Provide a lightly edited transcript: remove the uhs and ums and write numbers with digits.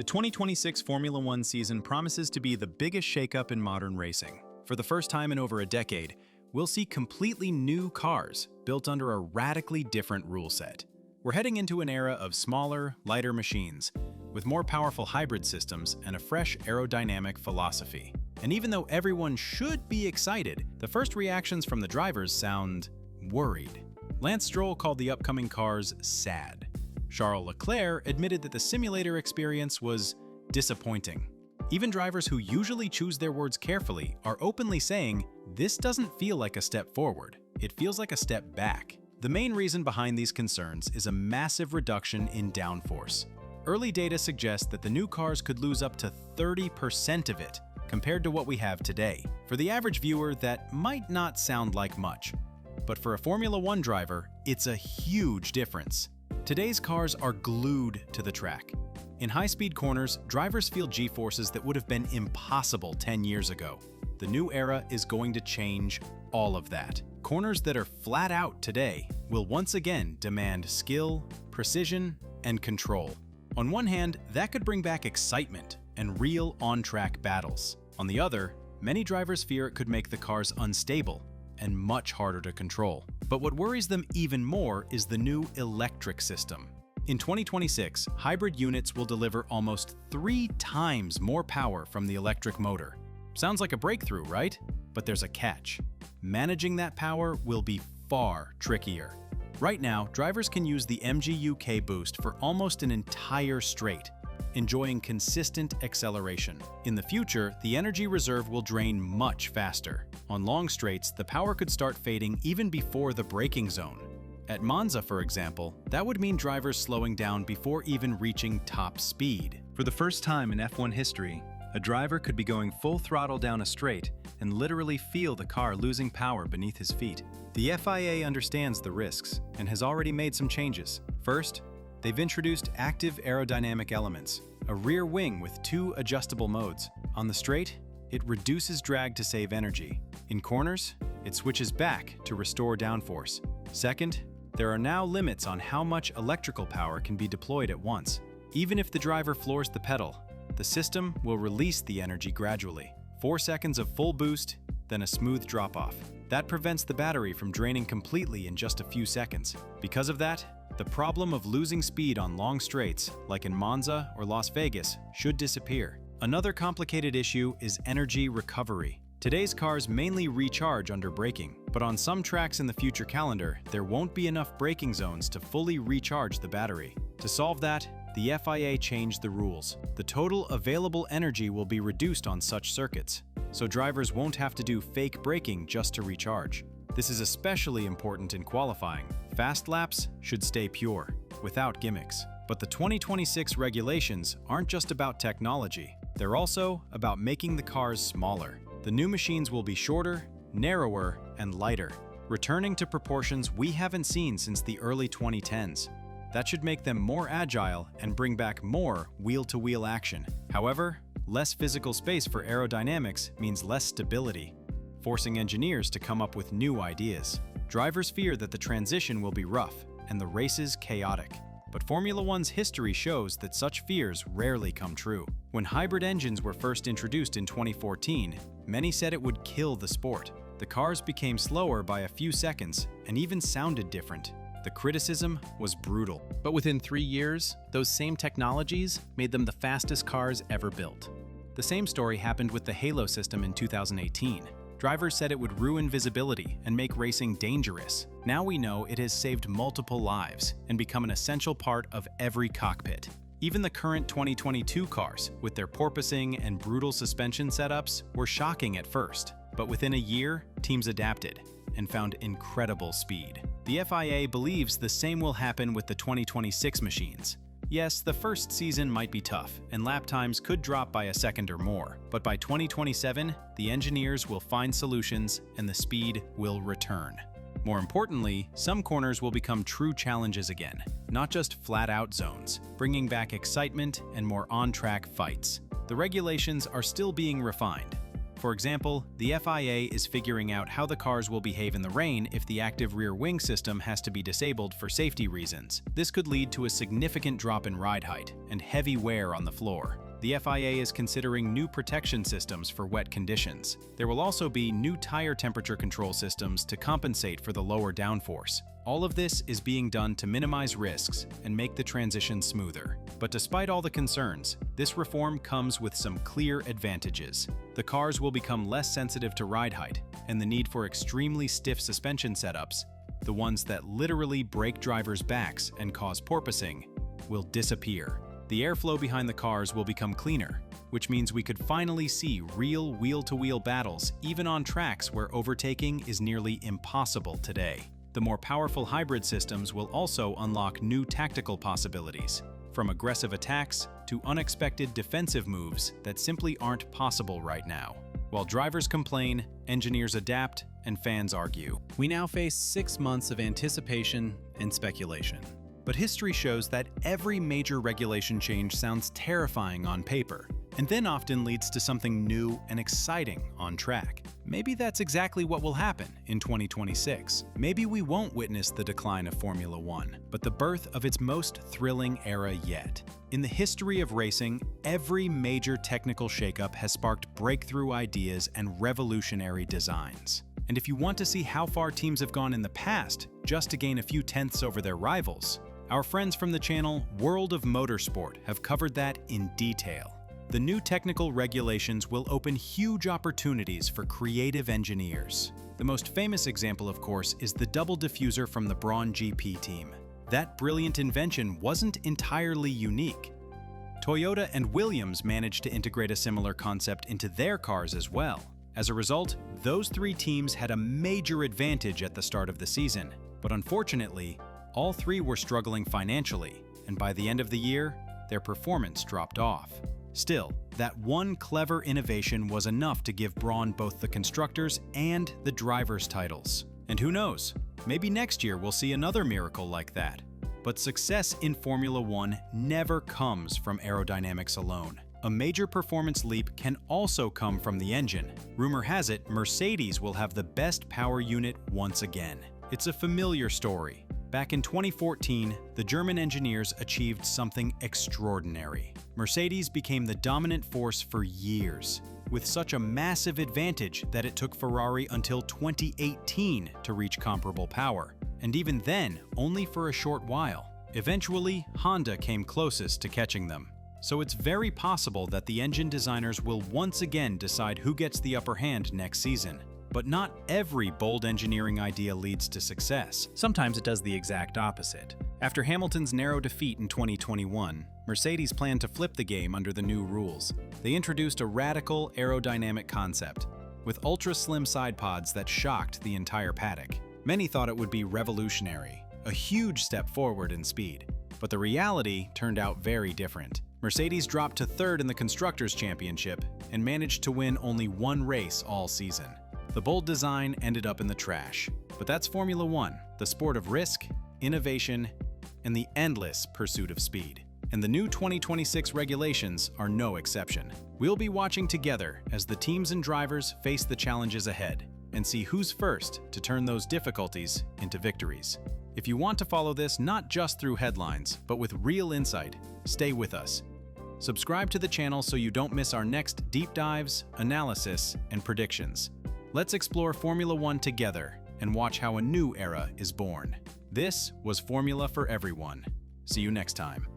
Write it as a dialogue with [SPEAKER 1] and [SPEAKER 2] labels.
[SPEAKER 1] The 2026 Formula One season promises to be the biggest shakeup in modern racing. For the first time in over a decade, we'll see completely new cars built under a radically different rule set. We're heading into an era of smaller, lighter machines, with more powerful hybrid systems and a fresh aerodynamic philosophy. And even though everyone should be excited, the first reactions from the drivers sound worried. Lance Stroll called the upcoming cars sad. Charles Leclerc admitted that the simulator experience was disappointing. Even drivers who usually choose their words carefully are openly saying, "This doesn't feel like a step forward, it feels like a step back." The main reason behind these concerns is a massive reduction in downforce. Early data suggests that the new cars could lose up to 30% of it compared to what we have today. For the average viewer, that might not sound like much, but for a Formula One driver, it's a huge difference. Today's cars are glued to the track. In high-speed corners, drivers feel G-forces that would have been impossible 10 years ago. The new era is going to change all of that. Corners that are flat out today will once again demand skill, precision, and control. On one hand, that could bring back excitement and real on-track battles. On the other, many drivers fear it could make the cars unstable and much harder to control. But what worries them even more is the new electric system. In 2026, hybrid units will deliver almost 3 times more power from the electric motor. Sounds like a breakthrough, right? But there's a catch. Managing that power will be far trickier. Right now, drivers can use the MGU-K boost for almost an entire straight, enjoying consistent acceleration. In the future, the energy reserve will drain much faster. On long straights, the power could start fading even before the braking zone. At Monza, for example, that would mean drivers slowing down before even reaching top speed. For the first time in F1 history, a driver could be going full throttle down a straight and literally feel the car losing power beneath his feet. The FIA understands the risks and has already made some changes. First, they've introduced active aerodynamic elements, a rear wing with 2 adjustable modes. On the straight, it reduces drag to save energy. In corners, it switches back to restore downforce. Second, there are now limits on how much electrical power can be deployed at once. Even if the driver floors the pedal, the system will release the energy gradually. 4 seconds of full boost, then a smooth drop-off. That prevents the battery from draining completely in just a few seconds. Because of that, the problem of losing speed on long straights, like in Monza or Las Vegas, should disappear. Another complicated issue is energy recovery. Today's cars mainly recharge under braking, but on some tracks in the future calendar, there won't be enough braking zones to fully recharge the battery. To solve that, the FIA changed the rules. The total available energy will be reduced on such circuits, so drivers won't have to do fake braking just to recharge. This is especially important in qualifying. Fast laps should stay pure, without gimmicks. But the 2026 regulations aren't just about technology. They're also about making the cars smaller. The new machines will be shorter, narrower, and lighter, returning to proportions we haven't seen since the early 2010s. That should make them more agile and bring back more wheel-to-wheel action. However, less physical space for aerodynamics means less stability, forcing engineers to come up with new ideas. Drivers fear that the transition will be rough and the races chaotic. But Formula One's history shows that such fears rarely come true. When hybrid engines were first introduced in 2014, many said it would kill the sport. The cars became slower by a few seconds and even sounded different. The criticism was brutal. But within 3 years, those same technologies made them the fastest cars ever built. The same story happened with the Halo system in 2018. Drivers said it would ruin visibility and make racing dangerous. Now we know it has saved multiple lives and become an essential part of every cockpit. Even the current 2022 cars, with their porpoising and brutal suspension setups, were shocking at first. But within a year, teams adapted and found incredible speed. The FIA believes the same will happen with the 2026 machines. Yes, the first season might be tough, and lap times could drop by a second or more. But by 2027, the engineers will find solutions and the speed will return. More importantly, some corners will become true challenges again, not just flat-out zones, bringing back excitement and more on-track fights. The regulations are still being refined, For example, the FIA is figuring out how the cars will behave in the rain if the active rear wing system has to be disabled for safety reasons. This could lead to a significant drop in ride height and heavy wear on the floor. The FIA is considering new protection systems for wet conditions. There will also be new tire temperature control systems to compensate for the lower downforce. All of this is being done to minimize risks and make the transition smoother. But despite all the concerns, this reform comes with some clear advantages. The cars will become less sensitive to ride height, and the need for extremely stiff suspension setups, the ones that literally break drivers' backs and cause porpoising, will disappear. The airflow behind the cars will become cleaner, which means we could finally see real wheel-to-wheel battles even on tracks where overtaking is nearly impossible today. The more powerful hybrid systems will also unlock new tactical possibilities, from aggressive attacks to unexpected defensive moves that simply aren't possible right now. While drivers complain, engineers adapt, and fans argue. We now face 6 months of anticipation and speculation. But history shows that every major regulation change sounds terrifying on paper, and then often leads to something new and exciting on track. Maybe that's exactly what will happen in 2026. Maybe we won't witness the decline of Formula One, but the birth of its most thrilling era yet. In the history of racing, every major technical shakeup has sparked breakthrough ideas and revolutionary designs. And if you want to see how far teams have gone in the past just to gain a few tenths over their rivals, our friends from the channel World of Motorsport have covered that in detail. The new technical regulations will open huge opportunities for creative engineers. The most famous example, of course, is the double diffuser from the Brawn GP team. That brilliant invention wasn't entirely unique. Toyota and Williams managed to integrate a similar concept into their cars as well. As a result, those 3 teams had a major advantage at the start of the season. But unfortunately, all 3 were struggling financially, and by the end of the year, their performance dropped off. Still, that one clever innovation was enough to give Brawn both the constructors and the drivers' titles. And who knows, maybe next year we'll see another miracle like that. But success in Formula One never comes from aerodynamics alone. A major performance leap can also come from the engine. Rumor has it Mercedes will have the best power unit once again. It's a familiar story. Back in 2014, the German engineers achieved something extraordinary. Mercedes became the dominant force for years, with such a massive advantage that it took Ferrari until 2018 to reach comparable power, and even then, only for a short while. Eventually, Honda came closest to catching them. So it's very possible that the engine designers will once again decide who gets the upper hand next season. But not every bold engineering idea leads to success. Sometimes it does the exact opposite. After Hamilton's narrow defeat in 2021, Mercedes planned to flip the game under the new rules. They introduced a radical aerodynamic concept, with ultra-slim side pods that shocked the entire paddock. Many thought it would be revolutionary, a huge step forward in speed. But the reality turned out very different. Mercedes dropped to 3rd in the Constructors' Championship and managed to win only 1 race all season. The bold design ended up in the trash. But that's Formula One, the sport of risk, innovation, and the endless pursuit of speed. And the new 2026 regulations are no exception. We'll be watching together as the teams and drivers face the challenges ahead and see who's first to turn those difficulties into victories. If you want to follow this not just through headlines, but with real insight, stay with us. Subscribe to the channel so you don't miss our next deep dives, analysis, and predictions. Let's explore Formula One together and watch how a new era is born. This was Formula for Everyone. See you next time.